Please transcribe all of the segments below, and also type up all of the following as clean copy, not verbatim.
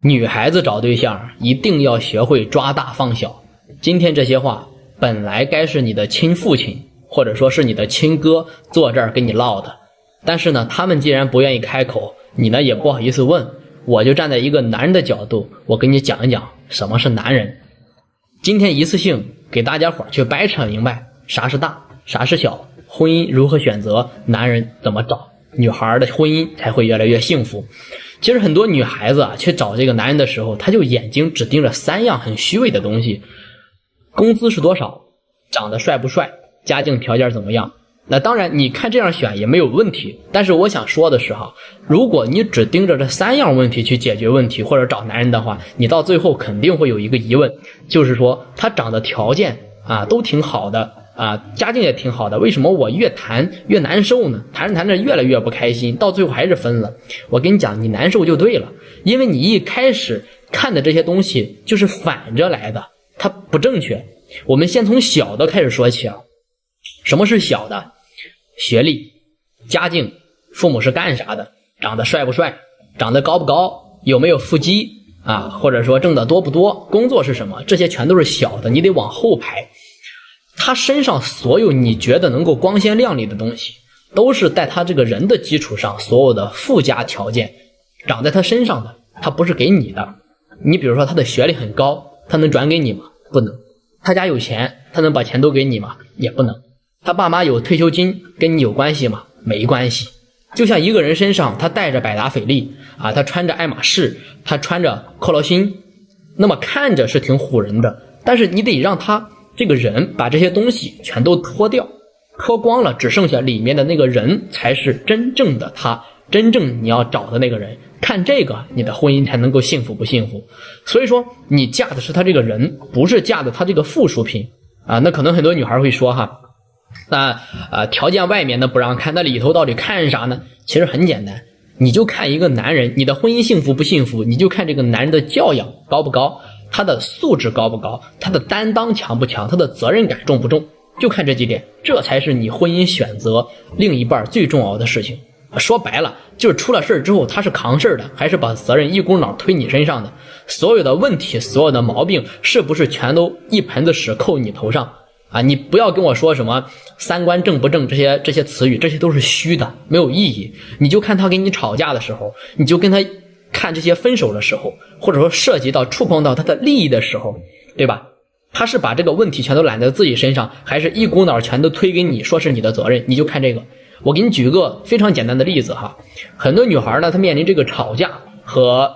女孩子找對象一定要学会抓大放小。今天这些話本來該是你的親父親或者說是你的親哥坐這兒跟你嘮的，但是呢他們既然不願意開口，你呢也不好意思問，我就站在一個男人的角度，我跟你講一講什麼是男人。今天一次性給大家伙去掰扯明白啥是大啥是小，婚姻如何選擇，男人怎麼找，女孩的婚姻才會越來越幸福。其實很多女孩子去找這個男人的時候，她就眼睛只盯着3樣很虛偽的東西：工資是多少，長得帥不帥，家境條件怎麼樣。那當然你看這樣選也沒有問題，但是我想說的是如果你只盯着這3樣問題去解決問題或者找男人的話，你到最後肯定會有一個疑問，就是說他長得條件都挺好的家境也挺好的，為什麼我越談越難受呢？談着越来越不開心，到最後還是分了。我跟你講，你難受就對了，因為你一開始看的這些東西就是反着來的，它不正確。我們先從小的開始說起什麼是小的？學歷、家境、父母是幹啥的，長得帥不帥，長得高不高，有沒有腹肌或者說掙得多不多，工作是什麼，这些全都是小的，你得往後排。他身上所有你覺得能夠光鮮亮麗的東西，都是在他這個人的基礎上所有的附加條件長在他身上的，他不是給你的。你比如說他的學歷很高，他能轉給你嗎？不能。他家有錢，他能把錢都給你嗎？也不能。他爸媽有退休金，跟你有關係嗎？沒關係。就像一個人身上他帶着百達翡麗他穿着愛馬仕，他穿着克勞辛，那麼看着是挺唬人的，但是你得讓他這個人把這些東西全都脫掉，脫光了，只剩下裡面的那個人才是真正的他，真正你要找的那個人。看這個，你的婚姻才能夠幸福不幸福。所以說你嫁的是他這個人，不是嫁的他这個附屬品那可能很多女孩會說條件外面的不讓看，那裡頭到底看啥呢？其實很簡單，你就看一個男人，你的婚姻幸福不幸福，你就看這個男人的教養高不高，他的素質高不高，他的擔當強不強，他的責任感重不重，就看這幾點，這才是你婚姻選擇另一半最重要的事情。說白了，就是出了事之後他是扛事的，還是把責任一股腦推你身上的，所有的問題所有的毛病是不是全都一盆子屎扣你頭上你不要跟我說什麼三觀正不正这些詞語，這些都是虛的，沒有意義。你就看他跟你吵架的時候，你就跟他看這些分手的時候，或者說涉及到觸碰到他的利益的時候，對吧？他是把這個問題全都攬在自己身上，還是一股腦全都推給你，說是你的責任？你就看這個。我給你舉一個非常簡單的例子很多女孩呢，她面臨這個吵架和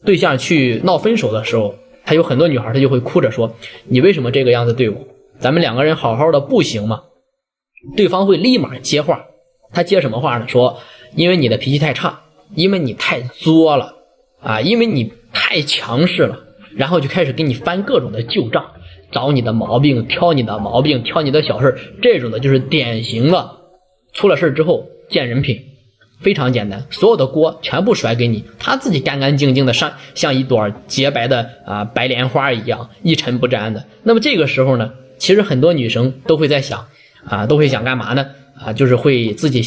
對象去鬧分手的時候，她有很多女孩她就會哭着說，你為什麼這個樣子對我？咱們兩個人好好的不行嗎？對方會立馬接話，他接什麼話呢？說因為你的脾氣太差，因為你太作了因為你太強勢了，然後就開始給你翻各種的舊賬，找你的毛病，挑你的毛病，挑你的小事，這種的就是典型的出了事之後見人品。非常簡單，所有的鍋全部甩給你，他自己干干淨淨的像一朵潔白的白蓮花一樣一塵不沾的。那麼這個時候呢，其實很多女生都會在想都會想幹嘛呢就是會自己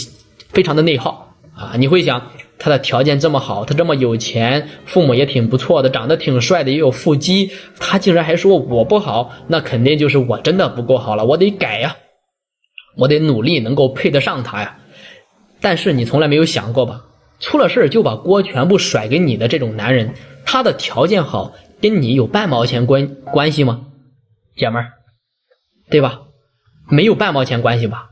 非常的內耗你會想他的條件這麼好，他這麼有錢，父母也挺不錯的，長得挺帥的，也有腹肌，他竟然還說我不好，那肯定就是我真的不夠好了，我得改呀，我得努力能夠配得上他呀。但是你從來沒有想過吧，出了事就把鍋全部甩給你的這種男人，他的條件好跟你有半毛錢關係嗎？姐們兒，對吧？沒有半毛錢關係吧？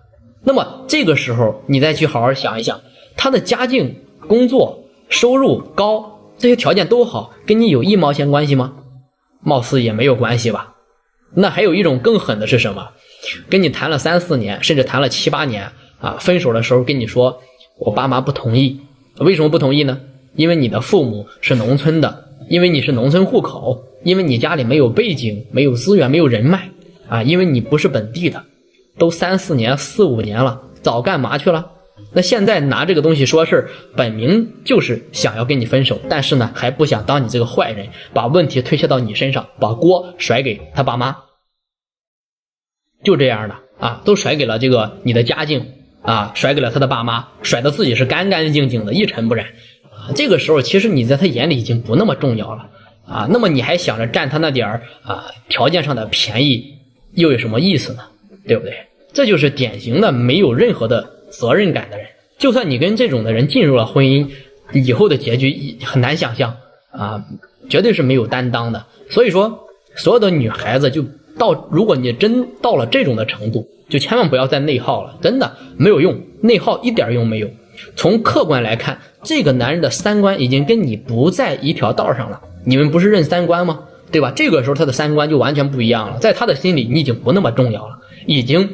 那麼這個時候你再去好好想一想，他的家境、工作、收入高，這些條件都好，跟你有一毛錢關係嗎？貌似也沒有關係吧。那還有一種更狠的是什麼？跟你談了3、4年，甚至談了7、8年分手的時候跟你說我爸媽不同意。為什麼不同意呢？因為你的父母是農村的，因為你是農村戶口，因為你家裡沒有背景，沒有資源，沒有人脈因為你不是本地的。都3、4年、4、5年了，早幹嘛去了？那現在拿這個東西說事，本明就是想要跟你分手，但是呢還不想當你這個壞人，把問題推卸到你身上，把鍋甩給他爸媽，就這樣的都甩給了這個你的家境甩給了他的爸媽，甩得自己是干干淨淨的，一塵不染這個時候其實你在他眼裡已經不那麼重要了啊，那麼你還想着占他那點條件上的便宜，又有什麼意思呢？对不对？這就是典型的沒有任何的責任感的人。就算你跟這種的人進入了婚姻，以後的結局很難想象啊，絕對是沒有擔當的。所以說，所有的女孩子如果你真到了這種的程度，就千萬不要再內耗了，真的沒有用，內耗一點用沒有。從客觀來看，這個男人的三觀已經跟你不在一條道上了。你們不是認三觀吗？对吧？這個時候他的三觀就完全不一樣了，在他的心裡你已經不那麼重要了，已經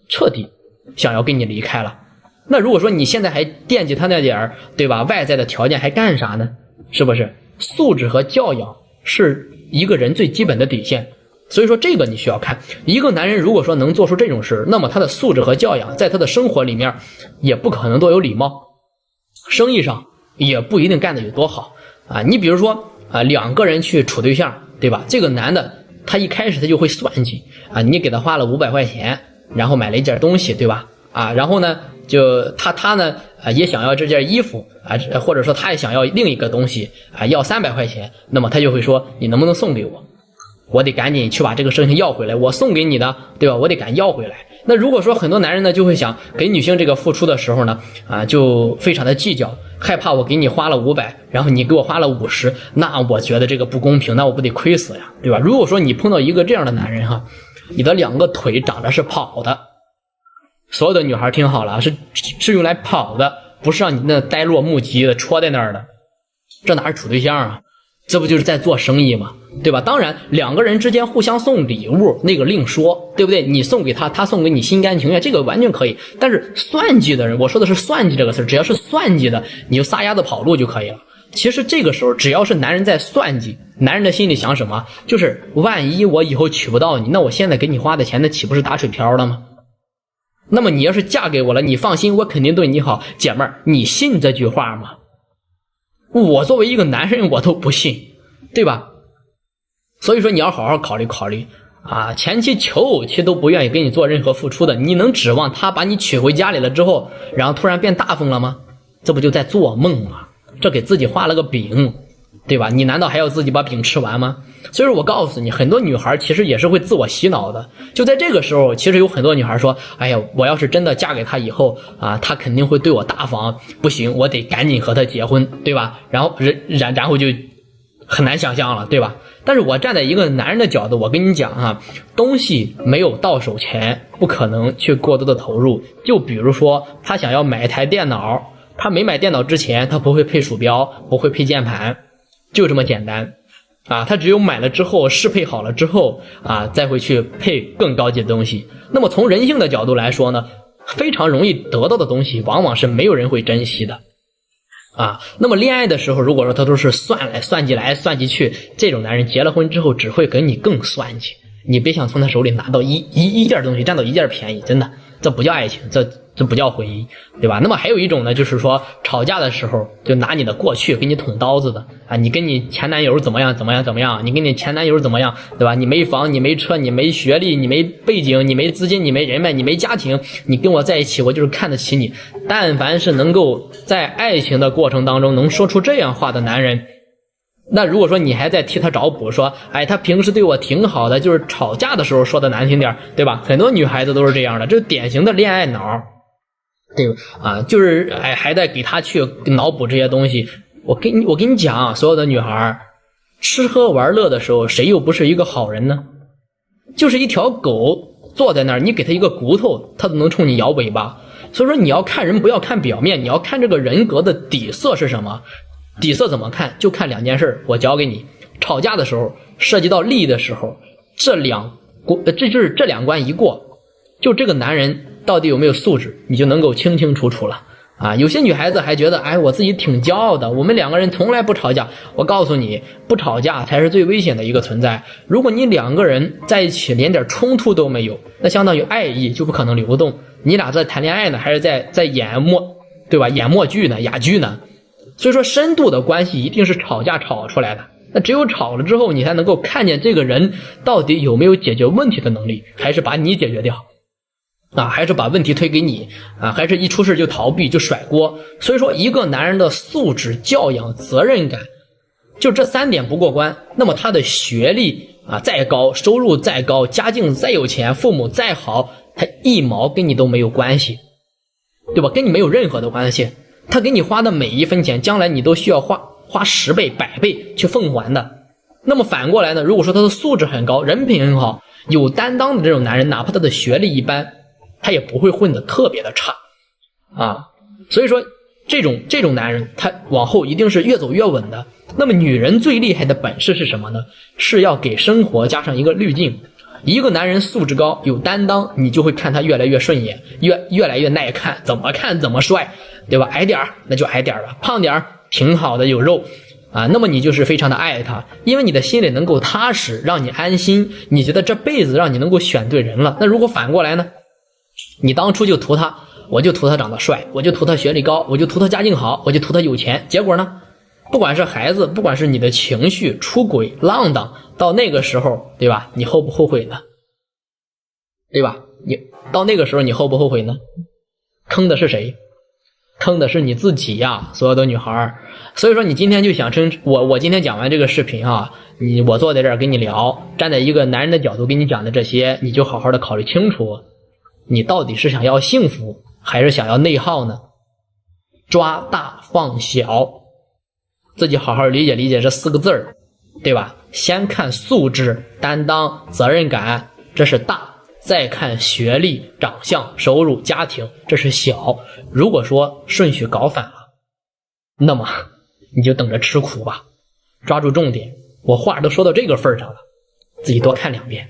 徹底想要跟你離開了。那如果說你現在還惦記他那點對吧，外在的条件，還幹啥呢？是不是？素質和教養是一個人最基本的底線，所以說这個你需要看。一個男人如果說能做出這種事，那麼他的素質和教養在他的生活裡面也不可能多有禮貌，生意上也不一定幹得有多好啊。你比如说两個人去處對象，對吧？這個男的他一開始他就會算計啊，你給他花了500塊錢，然後買了一件東西，對吧？啊，然後呢就他呢也想要這件衣服啊，或者說他也想要另一個東西啊，要300塊錢，那麼他就會說你能不能送給我？我得趕緊去把這個事情要回來，我送給你的，對吧？我得趕緊要回來。那如果說很多男人呢就會想給女性這個付出的時候呢就非常的計較，害怕我給你花了500，然後你給我花了50，那我覺得這個不公平，那我不得虧死呀，對吧？如果說你碰到一個這樣的男人你的兩個腿長着是跑的，所有的女孩聽好了，是用来跑的，不是讓你那呆若木鸡的戳在那兒的，這哪是處對象啊？這不就是在做生意嗎？對吧？當然兩個人之間互相送禮物那個另說，對不對？你送給他，他送給你，心甘情願，這個完全可以。但是算計的人，我說的是算計這個詞，只要是算計的，你就撒丫子跑路就可以了。其實這個時候只要是男人在算計，男人的心裡想什麼？就是萬一我以後娶不到你，那我現在給你花的錢，那豈不是打水漂了嗎？那麼你要是嫁給我了，你放心，我肯定對你好。姐妹兒，你信這句話嗎？我作為一個男人我都不信，对吧？所以說你要好好考慮考慮啊，前期求偶期都不愿意给你做任何付出的，你能指望他把你娶回家裡了之後，然後突然變大風了嗎？這不就在做夢嗎？這給自己畫了個餅，對吧？你難道還要自己把餅吃完嗎？所以說我告訴你，很多女孩其實也是會自我洗腦的。就在這個時候，其實有很多女孩說，哎呀，我要是真的嫁給他以後啊，他肯定會對我大方，不行，我得趕緊和他結婚，對吧？然後就很難想象了，對吧？但是我站在一個男人的角度，我跟你講東西沒有到手前不可能去過多的投入。就比如說他想要買一台電腦，他沒買電腦之前他不會配鼠標，不會配鍵盤，就這麼簡單啊，他只有買了之後適配好了之後啊，再會去配更高級的東西。那麼從人性的角度來說呢，非常容易得到的東西往往是沒有人會珍惜的啊。那麼戀愛的時候，如果說他都是算來算計來算計去，這種男人結了婚之後只會給你更算計。你別想從他手裡拿到一件東西，占到一件便宜，真的，這不叫愛情，這不叫婚姻，對吧？那麼還有一種呢，就是說吵架的時候就拿你的過去給你捅刀子的啊，你跟你前男友怎麼樣，你跟你前男友怎麼樣，對吧？你沒房，你沒車，你沒學歷，你沒背景，你沒資金，你沒人脈，你沒家庭，你跟我在一起，我就是看得起你。但凡是能夠在愛情的過程當中能說出這樣話的男人，那如果說你還在替他找補，說哎，他平時對我挺好的，就是吵架的時候說的難聽點，對吧？很多女孩子都是這樣的，這是典型的戀愛腦，对吧？啊，就是哎，還在給他去腦補這些東西。我跟你講，所有的女孩吃喝玩樂的時候，誰又不是一個好人呢？就是一條狗坐在那兒，你給他一個骨頭，他都能衝你搖尾巴。所以說你要看人不要看表面，你要看這個人格的底色是什麼。底色怎麼看？就看2件事，我教給你。吵架的時候，涉及到利益的時候，這就是這2關一過，就這個男人到底有沒有素質，你就能夠清清楚楚了啊！有些女孩子還覺得，哎，我自己挺驕傲的，我們2個人從來不吵架。我告訴你，不吵架才是最危險的一個存在。如果你2個人在一起連點衝突都沒有，那相當於愛意就不可能流動。你倆在談戀愛呢，還是在演對吧？演默劇呢，哑劇呢？所以說深度的關係一定是吵架吵出來的。那只有吵了之後，你才能夠看見這個人到底有沒有解決問題的能力，還是把你解決掉。啊，還是把問題推給你啊，還是一出事就逃避就甩鍋。所以說一個男人的素質、教養、責任感，就這3點不過關，那麼他的學歷啊再高，收入再高，家境再有錢，父母再好，他一毛跟你都沒有關係，對吧？跟你沒有任何的關係。他給你花的每一分錢，將來你都需要花10倍、100倍去奉還的。那麼反過來呢，如果說他的素質很高，人品很好，有擔當的這種男人，哪怕他的學歷一般，他也不會混得特別的差啊。所以說这种男人，他往後一定是越走越穩的。那么女人最厲害的本事是什麼呢？是要給生活加上一個濾鏡。一個男人素質高，有擔當，你就會看他越來越順眼，越來越耐看，怎麼看怎麼帥，對吧？矮點兒那就矮點兒吧，胖點兒挺好的，有肉啊，那麼你就是非常的愛他，因為你的心裡能夠踏實，讓你安心，你覺得這輩子讓你能夠選對人了。那如果反過來呢？你當初就圖他，我就圖他長得帥，我就圖他學歷高，我就圖他家境好，我就圖他有錢，結果呢？不管是孩子，不管是你的情緒出軌浪蕩，到那個時候，對吧？你後不後悔呢？對吧？你到那個時候你後不後悔呢？坑的是誰？坑的是你自己呀，所有的女孩。所以說你今天就想我今天講完這個視頻啊，我坐在這兒跟你聊，站在一個男人的角度跟你講的這些，你就好好的考慮清楚，你到底是想要幸福還是想要內耗呢？抓大放小，自己好好理解理解這4個字兒，對吧？先看素質、擔當、責任感，這是大；再看學歷、長相、收入、家庭，這是小。如果說順序搞反了，那麼你就等着吃苦吧。抓住重點，我話都說到這個份兒上了，自己多看2遍。